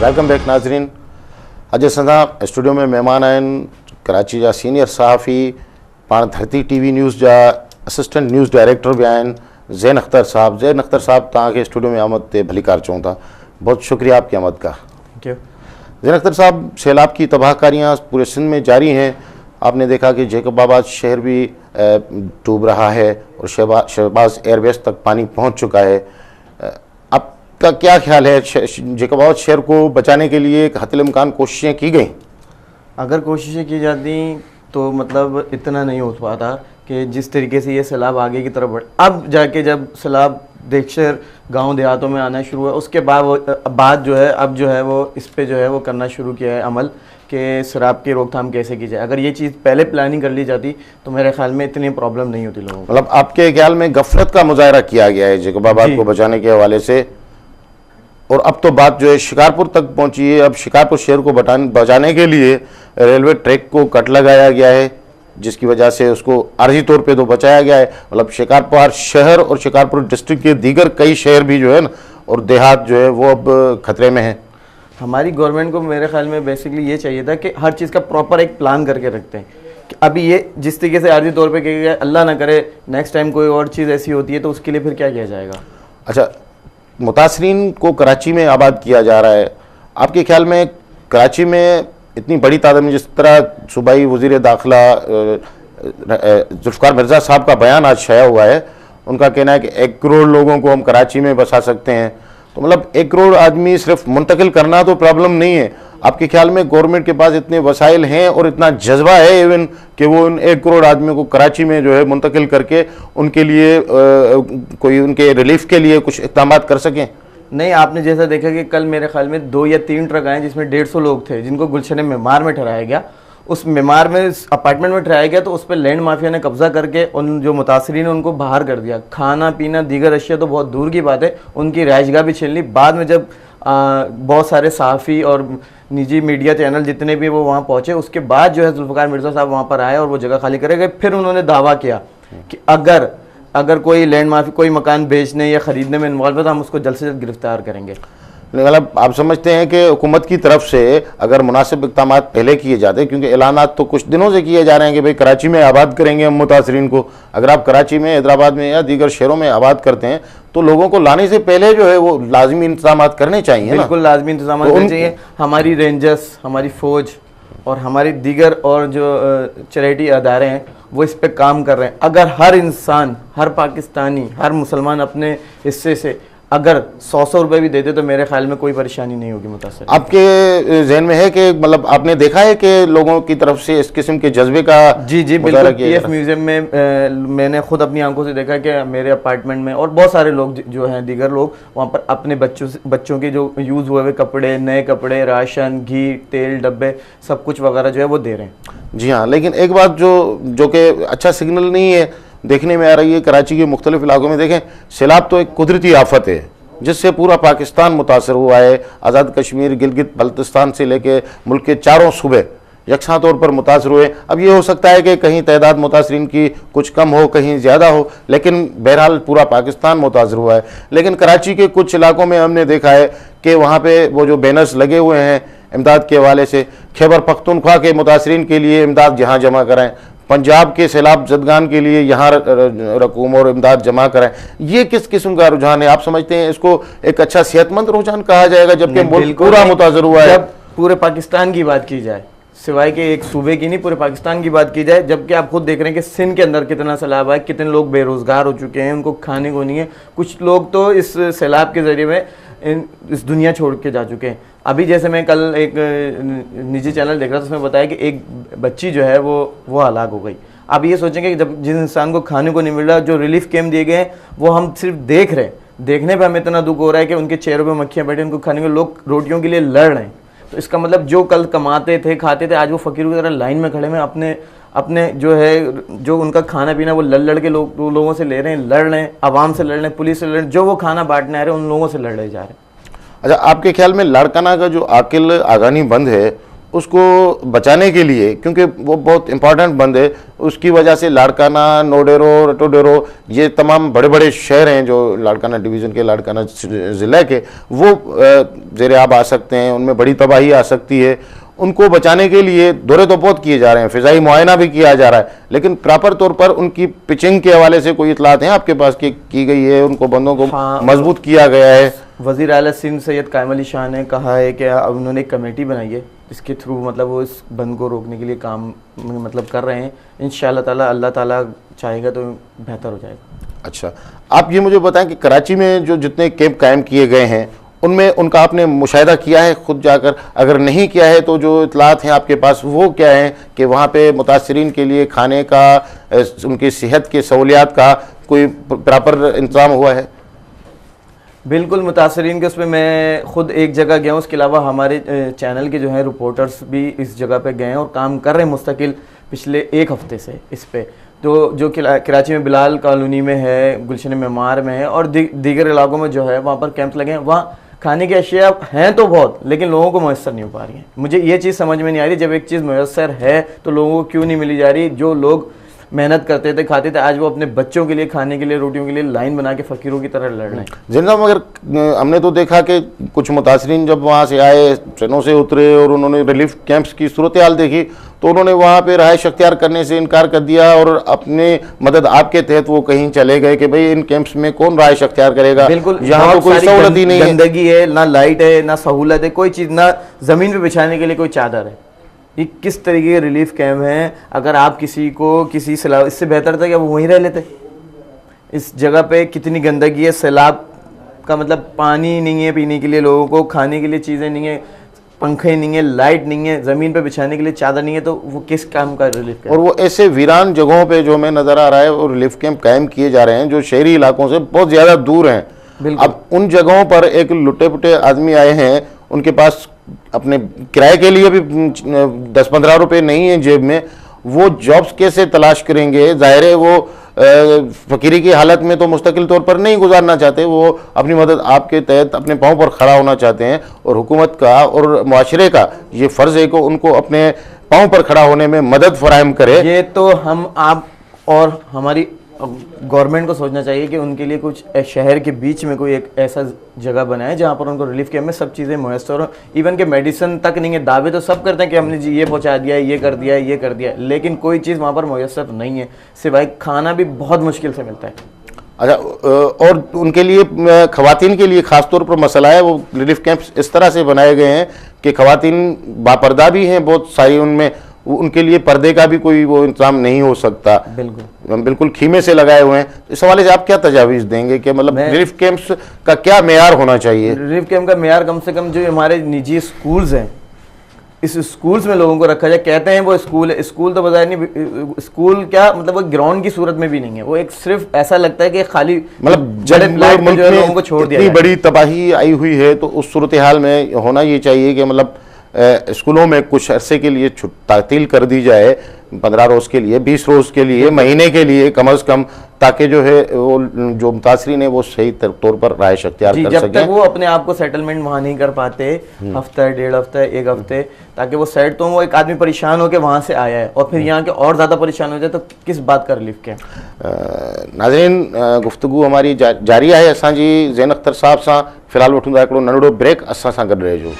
Welcome back नाजरीन। अॼु असां स्टूडियो में महिमान आहिनि कराची जा सीनियर सहाफ़ी, पाण धरती टीवी न्यूज़ जा असिस्टेंट न्यूज़ डायरेक्टर भी आहिनि ज़ैन अख्तर साहब। ज़ैन अख्तर साहब तव्हांखे स्टूडियो में आमद ते भली कार चऊं था, बहुत शुक्रिया आपकी आमद का। Thank you. ज़ैन अख्तर साहब, सैलाब की तबाहकारियाँ पूरे सिंध में जारी हैं। आपने देखा कि जैकबाबाद शहर भी डूब रहा है और शहबाज एयरबेस तक पानी पहुँच चुका है। आपका क्या ख्याल है, जैकबाबाद शहर को बचाने के लिए हतिल इम्कान कोशिशें की गई? अगर कोशिशें की जाती तो मतलब इतना नहीं हो पाता कि जिस तरीके से ये सैलाब आगे की तरफ बढ़। अब जाके जब सैलाब देशर गांव देहातों में आना शुरू है, उसके बाद जो है अब जो है वो इस पे जो है वो करना शुरू किया है अमल कि शराब की रोकथाम कैसे की जाए। अगर ये चीज़ पहले प्लानिंग कर ली जाती तो मेरे ख्याल में इतनी प्रॉब्लम नहीं होती लोगों को। मतलब आपके ख्याल में गफलत का मुजाहरा किया गया है जैकबाबाद को बचाने के हवाले से, और अब तो बात जो है शिकारपुर तक पहुंची है। अब शिकारपुर शहर को बचाने के लिए रेलवे ट्रैक को कट लगाया गया है, जिसकी वजह से उसको आर्जी तौर पे तो बचाया गया है। मतलब शिकारपुर शहर और शिकारपुर डिस्ट्रिक्ट के दीगर कई शहर भी जो है ना और देहात जो है वो अब खतरे में है। हमारी गवर्नमेंट को मेरे ख्याल में बेसिकली ये चाहिए था कि हर चीज़ का प्रॉपर एक प्लान करके रखते हैं कि अभी ये जिस तरीके से आर्जी तौर पर किया गया, अल्लाह ना करे नेक्स्ट टाइम कोई और चीज़ ऐसी होती है तो उसके लिए फिर क्या किया जाएगा। अच्छा, मुतासरीन को कराची में आबाद किया जा रहा है। आपके ख्याल में कराची में इतनी बड़ी तादाद में, जिस तरह सूबाई वज़ीर दाखिला जुल्फ़िकार मिर्ज़ा साहब का बयान आज शाया हुआ है, उनका कहना है कि 1 करोड़ लोगों को हम कराची में बसा सकते हैं। तो मतलब 1 करोड़ आदमी सिर्फ मुंतकिल करना तो प्रॉब्लम नहीं है। आपके ख्याल में गवर्नमेंट के पास इतने वसाइल हैं और इतना जज्बा है इवन कि वो उन 1 करोड़ आदमियों को कराची में जो है मुंतकिल करके उनके लिए कोई उनके रिलीफ के लिए कुछ इक़दाम कर सकें? नहीं, आपने जैसा देखा कि कल मेरे ख्याल में 2 या 3 ट्रक आए जिसमें 150 लोग थे, जिनको गुलशन मेमार में ठहराया गया। उस मेमार में अपार्टमेंट में ठहराया गया तो उस पर लैंड माफिया ने कब्जा करके उन जो मुतासरीन उनको बाहर कर दिया। खाना पीना दीगर अशिया तो बहुत दूर की बात है, उनकी रिहाइशगाह भी छीन ली। बाद में जब बहुत सारे सहाफ़ी और निजी मीडिया चैनल जितने भी वो वहाँ पहुँचे, उसके बाद जो है जुल्फ़िकार मिर्ज़ा साहब वहाँ पर आए और वो जगह खाली करे गए। फिर उन्होंने दावा किया कि अगर कोई लैंड माफी कोई मकान बेचने या ख़रीदने में इन्वॉल्व है तो हम उसको जल्द से जल्द गिरफ्तार करेंगे। मतलब आप समझते हैं कि हुकूमत की तरफ से अगर मुनासिब इक़दाम पहले किए जाते, क्योंकि ऐलानात तो कुछ दिनों से किए जा रहे हैं कि भाई कराची में आबाद करेंगे हम मुतासरीन को, अगर आप कराची में, हैदराबाद में या दीगर शहरों में आबाद करते हैं तो लोगों को लाने से पहले जो है वो लाजमी इंतजाम करने चाहिए। बिल्कुल लाजमी इंतजाम करने चाहिए। हमारी रेंजर्स, हमारी फ़ौज और हमारी दीगर और जो चैरिटी अदारे हैं वो इस पे काम कर रहे हैं। अगर हर इंसान, हर पाकिस्तानी, हर मुसलमान अपने हिस्से से अगर 100 रुपये भी देते तो मेरे ख्याल में कोई परेशानी नहीं होगी मुतासर। आपके जहन में है कि मतलब आपने देखा है कि लोगों की तरफ से इस किस्म के जज्बे का? जी बिल्कुल। पीएफ म्यूजियम में मैंने खुद अपनी आंखों से देखा कि मेरे अपार्टमेंट में और बहुत सारे लोग जो हैं दीगर लोग वहाँ पर अपने बच्चों के जो यूज़ हुए हुए कपड़े, नए कपड़े, राशन, घी, तेल, डब्बे, सब कुछ वगैरह जो है वो दे रहे हैं। जी हाँ, लेकिन एक बात जो कि अच्छा सिग्नल नहीं है देखने में आ रही है कराची के मुख्तलिफ इलाकों में। देखें, सैलाब तो एक कुदरती आफत है जिससे पूरा पाकिस्तान मुतासर हुआ है। आज़ाद कश्मीर, गिलगित बल्तिस्तान से लेके मुल्क के चारों सूबे यकसा तौर पर मुतासर हुए। अब ये हो सकता है कि कहीं तादाद मुतासरीन की कुछ कम हो, कहीं ज़्यादा हो, लेकिन बहरहाल पूरा पाकिस्तान मुतासर हुआ है। लेकिन कराची के कुछ इलाकों में हमने देखा है कि वहाँ पर वो जो बैनर्स लगे हुए हैं इमदाद के हवाले से, खैबर पख्तूनख्वा के मुतासरीन के लिए इमदाद यहाँ जमा कराएँ, पंजाब के सैलाब जदगान के लिए यहाँ रकूम और इमदाद जमा कराएं। ये किस किस्म का रुझान है? आप समझते हैं इसको एक अच्छा सेहतमंद रुझान कहा जाएगा जबकि मुल्क पूरा मुतासर हुआ है? जब पूरे पाकिस्तान की बात की जाए, सिवाय के एक सूबे की नहीं, पूरे पाकिस्तान की बात की जाए, जबकि आप खुद देख रहे हैं कि सिंध के अंदर कितना सैलाब है, कितने लोग बेरोजगार हो चुके हैं, उनको खाने को नहीं है। कुछ लोग तो इस सैलाब के ज़रिए में इस दुनिया छोड़ के जा चुके हैं। अभी जैसे मैं कल एक निजी चैनल देख रहा था, उसमें बताया कि एक बच्ची जो है वो हलाक हो गई। अब ये सोचेंगे कि जब जिस इंसान को खाने को नहीं मिल रहा, जो रिलीफ कैंप दिए गए हैं वो हम सिर्फ देख रहे हैं, देखने पे हमें इतना दुख हो रहा है कि उनके चेहरों पे मक्खियाँ बैठी, उनको खाने को लोग रोटियों के लिए लड़ रहे हैं। तो इसका मतलब जो कल कमाते थे, खाते थे, आज वो फ़कीरों की तरह लाइन में खड़े हैं, अपने जो उनका खाना पीना वो लड़ के लोगों से ले रहे हैं, लड़ रहे हैं, आवाम से लड़ रहे हैं, पुलिस से लड़ रहे हैं, जो वो खाना बांटने आ रहे हैं उन लोगों से लड़ रहे जा रहे हैं। अच्छा, आपके ख्याल में लाड़काना का जो आकिल आगानी बंद है उसको बचाने के लिए, क्योंकि वो बहुत इंपॉर्टेंट बंद है, उसकी वजह से लाड़काना, नोडेरो, रटोडेरो, ये तमाम बड़े बड़े शहर हैं जो लाड़काना डिवीज़न के, लाड़काना ज़िले के, वो ज़ेर आब आ सकते हैं, उनमें बड़ी तबाही आ सकती है। उनको बचाने के लिए दौरे तो बहुत किए जा रहे हैं, फ़िज़ाई मुआयना भी किया जा रहा है, लेकिन प्रॉपर तौर पर उनकी पिचिंग के हवाले से कोई इतलात हैं आपके पास की गई है, उनको बंदों को मजबूत किया गया है? वज़ीर आला सिंध सैयद कायम अली शाह ने कहा है कि अब उन्होंने एक कमेटी बनाई है जिसके थ्रू मतलब वो इस बंद को रोकने के लिए काम मतलब कर रहे हैं। इंशाअल्लाह ताला, अल्लाह ताला चाहेगा तो बेहतर हो जाएगा। अच्छा, आप ये मुझे बताएं कि कराची में जो जितने कैंप कायम किए गए हैं उनमें उनका आपने मुशाहिदा किया है खुद जाकर? अगर नहीं किया है तो जो इतलात हैं आपके पास वो क्या हैं कि वहाँ पे मुतासरीन के लिए खाने का, उनकी सेहत की सहूलियात का कोई प्रॉपर इंतज़ाम हुआ है? बिल्कुल, मुतासरीन के उसमें मैं खुद एक जगह गया हूँ, उसके अलावा हमारे चैनल के जो हैं रिपोर्टर्स भी इस जगह पे गए हैं और काम कर रहे हैं मुस्तकिल पिछले एक हफ्ते से इस पे। तो जो कराची में बिलाल कॉलोनी में है, गुलशन मेमार में है और दीगर इलाकों में जो है वहाँ पर कैंप लगे हैं। वहाँ खाने की अशिया हैं तो बहुत, लेकिन लोगों को मैसर नहीं हो पा रही हैं। मुझे ये चीज़ समझ में नहीं आ रही, जब एक चीज़ मैसर है तो लोगों को क्यों नहीं मिली जा रही? जो लोग मेहनत करते थे, खाते थे, आज वो अपने बच्चों के लिए, खाने के लिए, रोटियों के लिए लाइन बना के फ़कीरों की तरह लड़ रहे हैं। जिन मगर हमने तो देखा कि कुछ मुतासरीन जब वहाँ से आए, ट्रेनों से उतरे और उन्होंने रिलीफ कैंप्स की सूरत हाल देखी तो उन्होंने वहाँ पे रहायश अख्तियार करने से इनकार कर दिया और अपने मदद आपके तहत वो कहीं चले गए कि भाई इन कैंप्स में कौन रहायश अख्तियार करेगा? बिल्कुल, यहाँ तो कोई सहूलत ही नहीं है, गंदगी है, ना लाइट है, ना सहूलत है, कोई चीज़, ना ज़मीन पे बिछाने के लिए कोई चादर है। ये किस तरीके के रिलीफ कैंप हैं? अगर आप किसी को किसी सैलाब, इससे बेहतर था कि वो वहीं रह लेते। इस जगह पे कितनी गंदगी है, सैलाब का मतलब पानी नहीं है पीने के लिए, लोगों को खाने के लिए चीज़ें नहीं है, पंखे नहीं है, लाइट नहीं है, ज़मीन पे बिछाने के लिए चादर नहीं है, तो वो किस काम का रिलीफ कैंप? और वो ऐसे वीरान जगहों पे जो हमें नज़र आ रहा है वो रिलीफ कैंप कायम किए जा रहे हैं जो शहरी इलाकों से बहुत ज़्यादा दूर हैं। अब उन जगहों पर एक लुटे पुटे आदमी आए हैं, उनके पास अपने किराए के लिए भी 10-15 रुपए नहीं है जेब में, वो जॉब्स कैसे तलाश करेंगे? जाहिर है वो फ़कीरी की हालत में तो मुस्तकिल तौर पर नहीं गुजारना चाहते, वो अपनी मदद आपके तहत अपने पाँव पर खड़ा होना चाहते हैं और हुकूमत का और मुआशरे का ये फ़र्ज़ है कि उनको अपने पाँव पर खड़ा होने में मदद फराहम करे। ये तो हम, आप और हमारी गवर्नमेंट को सोचना चाहिए कि उनके लिए कुछ शहर के बीच में कोई एक ऐसा जगह बनाए जहाँ पर उनको रिलीफ कैंप में सब चीज़ें मुयस्सर हो। इवन के मेडिसिन तक नहीं है, दावे तो सब करते हैं कि हमने जी ये पहुँचा दिया है, ये कर दिया है, ये कर दिया है, लेकिन कोई चीज़ वहाँ पर मुयस्सर नहीं है, सिवाय खाना भी बहुत मुश्किल से मिलता है। अच्छा, और उनके लिए, ख़वातीन के लिए ख़ास तौर पर मसला है, वो रिलीफ कैंप्स इस तरह से बनाए गए हैं कि ख़वातीन बापर्दा भी हैं बहुत सारी, उनमें उनके लिए पर्दे का भी कोई वो इंतजाम नहीं हो सकता, बिल्कुल खीमे से लगाए हुए हैं। इस हवाले से आप क्या तजावीज़ देंगे कि मतलब रिलीफ कैंप्स का क्या मेयार होना चाहिए? रिलीफ कैंप का मेयार कम से कम जो हमारे निजी स्कूल्स हैं, इस स्कूल्स में लोगों को रखा जाए। कहते हैं वो स्कूल है, स्कूल तो बजाय नहीं, स्कूल क्या मतलब वो ग्राउंड की सूरत में भी नहीं है, वो एक सिर्फ ऐसा लगता है कि खाली मतलब जब मुल्क में लोगों को छोड़ दिया, इतनी बड़ी तबाही आई हुई है तो उस सूरत हाल में होना ये चाहिए कि मतलब स्कूलों में कुछ अरसे के लिए तातील कर दी जाए, 15 रोज़ के लिए, 20 रोज़ के लिए, महीने के लिए कम अज़ कम, ताकि जो है वो जो मुतासरीन है वो सही तौर पर रहायश अख्तियार कर सकें। जब तक वो अपने आप को सेटलमेंट वहाँ नहीं कर पाते, हफ्ता, 1.5 हफ्ता, 1 हफ्ते, ताकि वो सेट, तो वो एक आदमी परेशान होकर वहाँ से आया है और फिर यहाँ के और ज़्यादा परेशान हो जाए तो किस बात का रिलीफ कैंप? नाज़रीन, गुफ्तगू हमारी जारी है असांजी ज़ैन अख्तर साहब सां। फ़िलहाल वठूं था हिकिड़ो नंढिड़ो ब्रेक, असां सां गॾु रहिजो।